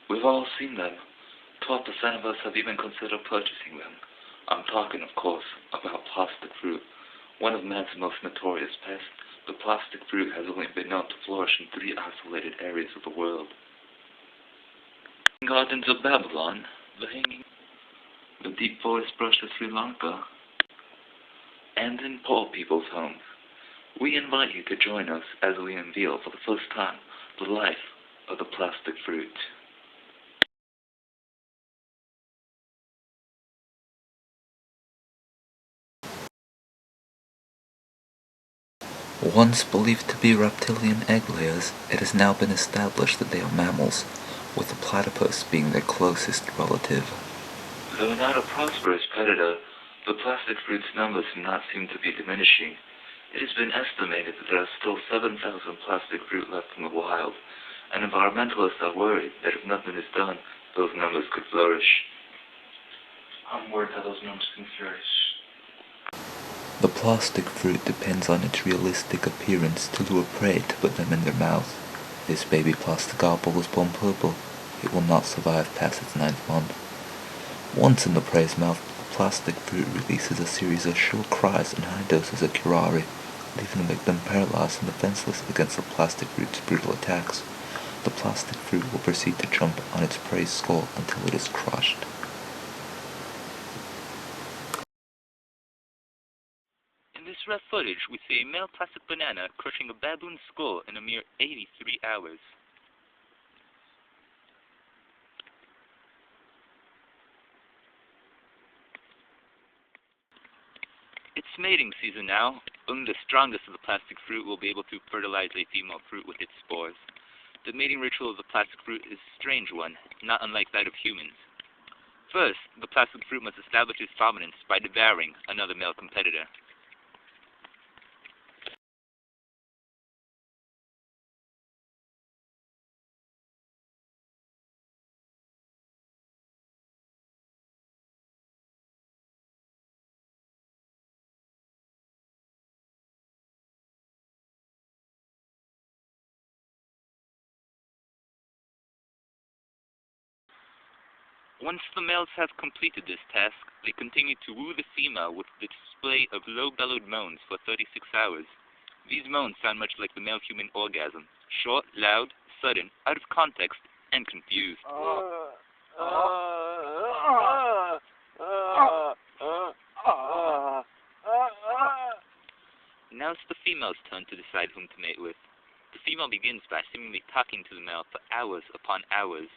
We've all seen them. 12% of us have even considered purchasing them. I'm talking, of course, about plastic fruit. One of man's most notorious pests, the plastic fruit has only been known to flourish in 3 isolated areas of the world. Gardens of Babylon, the deep forest brush of Sri Lanka, and in poor people's homes. We invite you to join us as we unveil for the first time the life of the plastic fruit. Once believed to be reptilian egg layers, it has now been established that they are mammals, with the platypus being their closest relative. Though not a prosperous predator, the plastic fruit's numbers do not seem to be diminishing. It has been estimated that there are still 7,000 plastic fruit left in the wild, and environmentalists are worried that if nothing is done, those numbers could flourish. I'm worried that those numbers can flourish. The plastic fruit depends on its realistic appearance to lure prey to put them in their mouth. This baby plastic apple was born purple. It will not survive past its 9th month. Once in the prey's mouth, the plastic fruit releases a series of shrill cries and high doses of curare, leaving the victim paralyzed and defenseless against the plastic fruit's brutal attacks. The plastic fruit will proceed to jump on its prey's skull until it is crushed. In this rough footage, we see a male plastic banana crushing a baboon's skull in a mere 83 hours. It's mating season now. Only the strongest of the plastic fruit will be able to fertilize a female fruit with its spores. The mating ritual of the plastic fruit is a strange one, not unlike that of humans. First, the plastic fruit must establish its dominance by devouring another male competitor. Once the males have completed this task, they continue to woo the female with the display of low-bellowed moans for 36 hours. These moans sound much like the male human orgasm, short, loud, sudden, out of context, and confused. Now it's the female's turn to decide whom to mate with. The female begins by seemingly talking to the male for hours upon hours.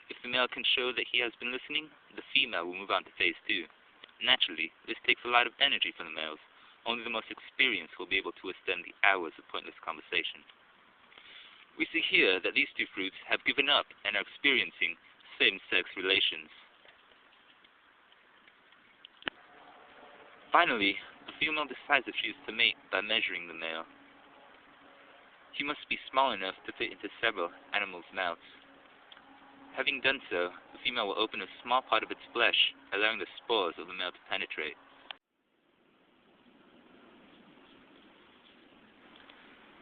If the male can show that he has been listening, the female will move on to phase 2. Naturally, this takes a lot of energy from the males. Only the most experienced will be able to withstand the hours of pointless conversation. We see here that these two fruits have given up and are experiencing same-sex relations. Finally, the female decides if she is to mate by measuring the male. He must be small enough to fit into several animals' mouths. Having done so, the female will open a small part of its flesh, allowing the spores of the male to penetrate.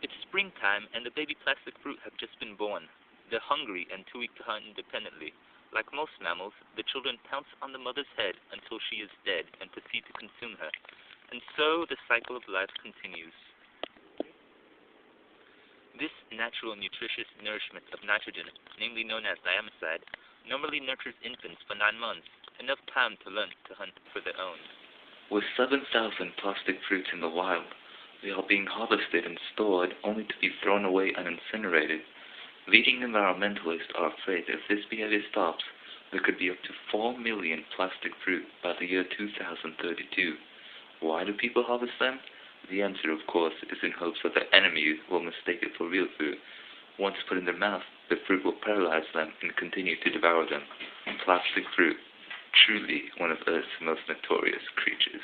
It's springtime, and the baby plastic fruit have just been born. They're hungry and too weak to hunt independently. Like most mammals, the children pounce on the mother's head until she is dead and proceed to consume her. And so the cycle of life continues. This natural nutritious nourishment of nitrogen, namely known as diamicide, normally nurtures infants for 9 months, enough time to learn to hunt for their own. With 7,000 plastic fruits in the wild, they are being harvested and stored only to be thrown away and incinerated. Leading environmentalists are afraid that if this behavior stops, there could be up to 4 million plastic fruit by the year 2032. Why do people harvest them? The answer, of course, is in hopes that their enemies will mistake it for real food. Once put in their mouth, the fruit will paralyze them and continue to devour them. Plastic fruit, truly one of Earth's most notorious creatures.